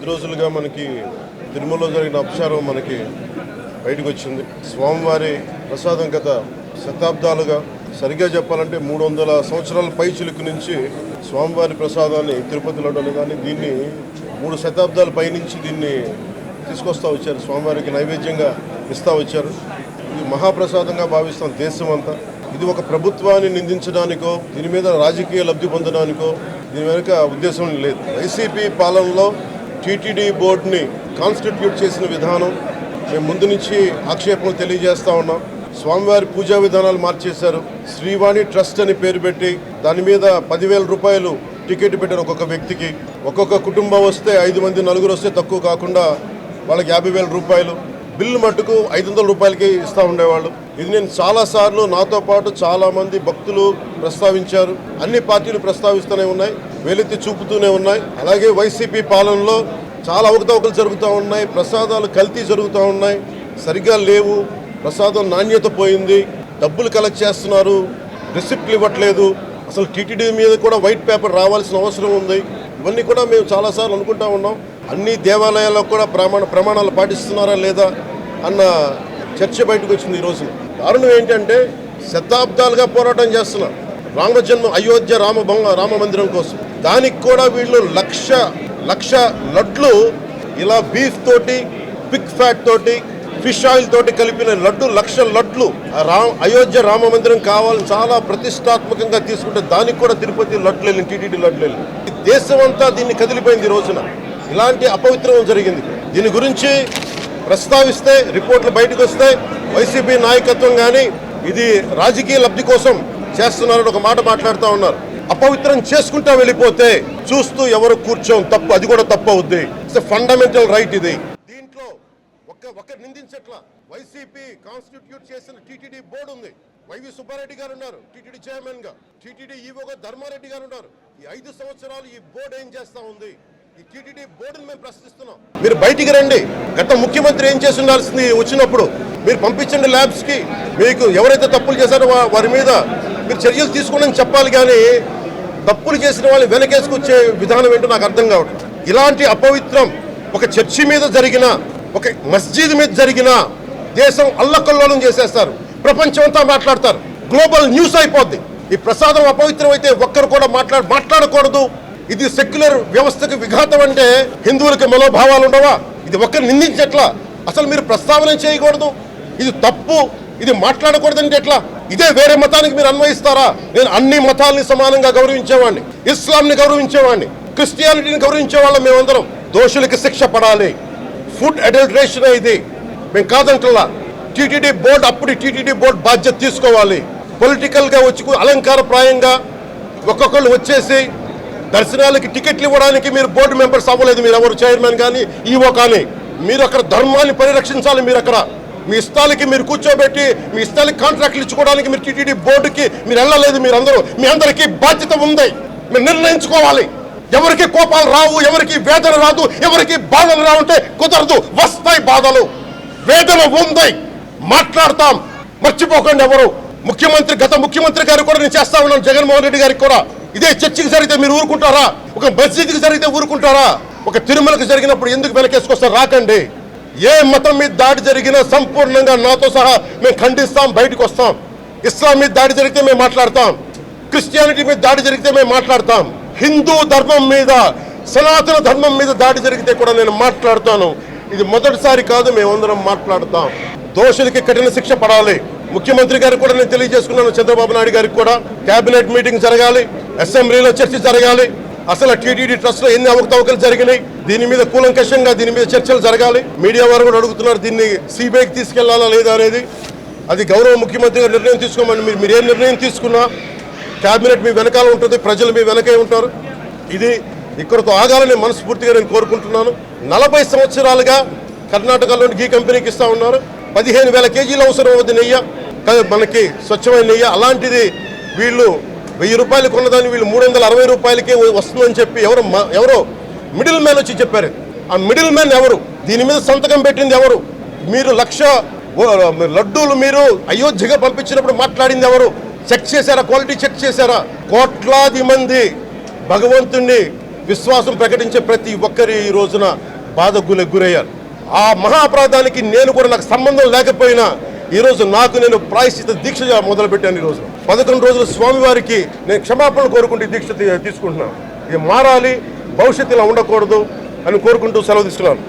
కొద్ది రోజులుగా మనకి తిరుమలలో జరిగిన అపచారం మనకి బయటకు వచ్చింది. స్వామివారి ప్రసాదం గత శతాబ్దాలుగా, సరిగ్గా చెప్పాలంటే 300 సంవత్సరాల పై చిలుకు నుంచి స్వామివారి ప్రసాదాన్ని తిరుపతిలో కానీ దీన్ని 3 శతాబ్దాల పైనుంచి దీన్ని తీసుకొస్తూ వచ్చారు. స్వామివారికి నైవేద్యంగా ఇస్తూ వచ్చారు. ఇది మహాప్రసాదంగా భావిస్తాం దేశం అంతా. ఇది ఒక ప్రభుత్వాన్ని నిందించడానికో, దీని మీద రాజకీయ లబ్ధి పొందడానికో దీని వెనుక ఉద్దేశం లేదు. వైసీపీ పాలనలో టీటీడీ బోర్డుని కాన్స్టిట్యూట్ చేసిన విధానం మేము ముందు నుంచి ఆక్షేపణలు తెలియజేస్తూ ఉన్నాం. స్వామివారి పూజా విధానాలు మార్చేశారు. శ్రీవాణి ట్రస్ట్ అని పేరు పెట్టి దాని మీద 10,000 రూపాయలు టికెట్ పెట్టారు ఒక్కొక్క వ్యక్తికి. ఒక్కొక్క కుటుంబం వస్తే 5 మంది, 4 వస్తే తక్కువ కాకుండా వాళ్ళకి 50,000 రూపాయలు, బిల్లు మట్టుకు 500 రూపాయలకి ఇస్తూ ఉండేవాళ్ళు. ఇది నేను చాలాసార్లు, నాతో పాటు చాలామంది భక్తులు ప్రస్తావించారు. అన్ని పార్టీలు ప్రస్తావిస్తూనే ఉన్నాయి, వేలెత్తి చూపుతూనే ఉన్నాయి. అలాగే వైసీపీ పాలనలో చాలా అవకతవకలు జరుగుతూ ఉన్నాయి, ప్రసాదాలు కల్తీ జరుగుతూ ఉన్నాయి, సరిగ్గా లేవు, ప్రసాదం నాణ్యత పోయింది, డబ్బులు కలెక్ట్ చేస్తున్నారు, రిసిప్ట్లు ఇవ్వట్లేదు, అసలు టీటీడీ మీద కూడా వైట్ పేపర్ రావాల్సిన అవసరం ఉంది. ఇవన్నీ కూడా మేము చాలాసార్లు అనుకుంటా ఉన్నాం. అన్ని దేవాలయాల్లో కూడా ప్రమాణాలు పాటిస్తున్నారా లేదా అన్న చర్చ బయటకు వచ్చింది ఈ రోజున. కారణం ఏంటంటే శతాబ్దాలుగా పోరాటం చేస్తున్నారు రామజన్మ అయోధ్య రామ మందిరం కోసం. దానికి కూడా వీళ్ళు లక్ష లడ్లు ఇలా బీఫ్ తోటి, పిగ్ ఫ్యాట్ తోటి, ఫిష్ ఆయిల్ తోటి కలిపిన లక్ష లడ్లు అయోధ్య రామ మందిరం కావాలని చాలా ప్రతిష్టాత్మకంగా తీసుకుంటే దానికి కూడా తిరుపతి లడ్లు వెళ్ళింది, టీటీడీ లడ్లు వెళ్ళింది. దేశం అంతా దీన్ని కదిలిపోయింది ఈ రోజున. ఇలాంటి అపవిత్రం జరిగింది. దీని గురించి ప్రస్తావిస్తే రిపోర్ట్లు బయటకు వస్తే వైసీపీ నాయకత్వం కానీ ఇది రాజకీయ లబ్ధి కోసం చేస్తున్నారని ఒక మాట మాట్లాడుతూ ఉన్నారు. అపవిత్రం చేసుకుంటా వెళ్ళిపోతే చూస్తూ ఎవరు కూర్చోం, తప్పు, అది కూడా తప్పు అవుద్ది. ఇట్స్ ఫండమెంటల్ రైట్ ఇది. దీంట్లో ఒక నిందించట్ల వైసీపీ కాన్స్టిట్యూట్ చేసిన టీటీడీ బోర్డు ఉంది. వైవి సుబ్బారెడ్డి గారు ఉన్నారు టీటీడీ చైర్మన్ గా, టీటీడీ ఈవోగా ధర్మారెడ్డి గారు ఉన్నారు. ఈ 5 సంవత్సరాలు ఈ బోర్డు ఏం చేస్తా ఉంది? ఈ టీటీడీ బోర్డును మేము ప్రశ్నిస్తున్నాం. మీరు బయటికి రండి. గత ముఖ్యమంత్రి ఏం చేసి ఉండాల్సింది వచ్చినప్పుడు మీరు పంపించండి ల్యాబ్స్ కి. మీకు ఎవరైతే తప్పులు చేశారో వారి మీద మీరు చర్యలు తీసుకోండి చెప్పాలి. కానీ తప్పులు చేసిన వాళ్ళని వెనకేసుకొచ్చే విధానం ఏంటో నాకు అర్థం కావట్లేదు. ఇలాంటి అపవిత్రం ఒక చర్చి మీద జరిగిన, ఒక మస్జిద్ మీద జరిగిన దేశం అల్లకల్లోలం చేసేస్తారు, ప్రపంచం అంతా మాట్లాడతారు, గ్లోబల్ న్యూస్ అయిపోద్ది. ఈ ప్రసాదం అపవిత్రం అయితే ఒక్కరు కూడా మాట్లాడకూడదు. ఇది సెక్యులర్ వ్యవస్థకు విఘాతం. అంటే హిందువులకి మనోభావాలు ఉండవా? ఇది ఒక్కరు నిందించట్లా, అసలు మీరు ప్రస్తావన చేయకూడదు, ఇది తప్పు, ఇది మాట్లాడకూడదంటే ఎట్లా? ఇదే వేరే మతానికి మీరు అన్వయిస్తారా? నేను అన్ని మతాలని సమానంగా గౌరవించేవాడిని, ఇస్లాంని గౌరవించేవాడిని, క్రిస్టియానిటీని గౌరవించేవాళ్ళం. మేమందరం దోషులకి శిక్ష పడాలి. ఫుడ్ అడల్టరేషన్ ఇది మేము కాదంటలా. టీటీడీ బోర్డు అప్పుడు టీటీడీ బోర్డు బాధ్యత తీసుకోవాలి. పొలిటికల్గా వచ్చి అలంకారప్రాయంగా ఒక్కొక్కళ్ళు వచ్చేసి దర్శనాలకి టికెట్లు ఇవ్వడానికి మీరు బోర్డు మెంబర్స్ అవ్వలేదు. మీరు ఎవరు చైర్మన్ కానీ ఈవో కానీ మీరు అక్కడ ధర్మాన్ని పరిరక్షించాలి. మీరు అక్కడ మీ ఇష్టాలకి మీరు కూర్చోబెట్టి మీ ఇష్టాలకి కాంట్రాక్ట్లు ఇచ్చుకోవడానికి మీరు టీటీడీ బోర్డుకి మీరు వెళ్ళలేదు. మీ అందరికీ బాధ్యత ఉంది. మీరు నిర్ణయించుకోవాలి. ఎవరికి కోపాలు రావు, ఎవరికి వేదన రాదు, ఎవరికి బాధలు రావుంటే కుదరదు. వస్తాయి బాధలు, వేదన ఉంది, మాట్లాడతాం. మర్చిపోకండి ఎవరు గత ముఖ్యమంత్రి గారు కూడా నేను చేస్తా ఉన్నాను, జగన్మోహన్ రెడ్డి గారికి కూడా. ఇదే చర్చికి జరిగితే మీరు ఊరుకుంటారా? ఒక మస్జిద్కి జరిగితే ఊరుకుంటారా? ఒక తిరుమలకి జరిగినప్పుడు ఎందుకు వెనకేసుకొస్తారు? రాకండి. ఏ మతం మీద దాడి జరిగినా సంపూర్ణంగా నాతో సహా మేము ఖండిస్తాం, బయటకు వస్తాం. ఇస్లాం మీద దాడి జరిగితే మేము మాట్లాడతాం, క్రిస్టియానిటీ మీద దాడి జరిగితే మేము మాట్లాడతాం, హిందూ ధర్మం మీద, సనాతన ధర్మం మీద దాడి జరిగితే కూడా నేను మాట్లాడతాను. ఇది మొదటిసారి కాదు, మేమందరం మాట్లాడతాం. దోషులకి కఠిన శిక్ష పడాలి. ముఖ్యమంత్రి గారికి కూడా నేను తెలియజేసుకున్నాను, చంద్రబాబు నాయుడు గారికి కూడా కేబినెట్ మీటింగ్ జరగాలి, అసెంబ్లీలో చర్చ జరగాలి. అసలు టీటీడీ ట్రస్ట్ లో ఎన్ని అవకతవకలు జరిగినాయి దీని మీద కూలంకషంగా దీని మీద చర్చలు జరగాలి. మీడియా వారు కూడా అడుగుతున్నారు దీన్ని సిబిఐకి తీసుకెళ్లాలా లేదా అనేది. అది గౌరవ ముఖ్యమంత్రి గారు నిర్ణయం తీసుకోమని. మీరు ఏ నిర్ణయం తీసుకున్నా కేబినెట్ మీ వెనకాల ఉంటుంది, ప్రజలు మీ వెనకే ఉంటారు. ఇది ఇక్కడతో ఆగాలని మనస్ఫూర్తిగా నేను కోరుకుంటున్నాను. 40 సంవత్సరాలుగా కర్ణాటకలోని గీ కంపెనీకి ఇస్తా ఉన్నారు. 15,000 కేజీలు అవసరం అవుతుంది నెయ్యి, మనకి స్వచ్ఛమైన నెయ్యి. అలాంటిది వీళ్ళు 1000 రూపాయలు కొన్నదాన్ని వీళ్ళు 360 రూపాయలకే వస్తుందని చెప్పి ఎవరో మిడిల్ మ్యాన్ వచ్చి చెప్పారు. ఆ మిడిల్ మ్యాన్ ఎవరు? దీని మీద సంతకం పెట్టింది ఎవరు? మీరు 1,00,000 లడ్డూలు మీరు అయోధ్యగా పంపించినప్పుడు మాట్లాడింది ఎవరు? చెక్ చేశారా? క్వాలిటీ చెక్ చేశారా? కోట్లాది మంది భగవంతుణ్ణి విశ్వాసం ప్రకటించే ప్రతి ఒక్కరి ఈ రోజున బాధకు గురయ్యాను. ఆ మహా అపరాధానికి నేను కూడా నాకు సంబంధం లేకపోయినా ఈరోజు నేను ప్రాయశ్చిత దీక్ష మొదలుపెట్టాను. ఈరోజు 11 రోజులు స్వామివారికి నేను క్షమాపణలు కోరుకుంటూ ఈ దీక్ష తీసుకుంటున్నాను. ఇది మారాలి, భవిష్యత్తులో ఉండకూడదు అని కోరుకుంటూ సెలవు తీసుకున్నాను.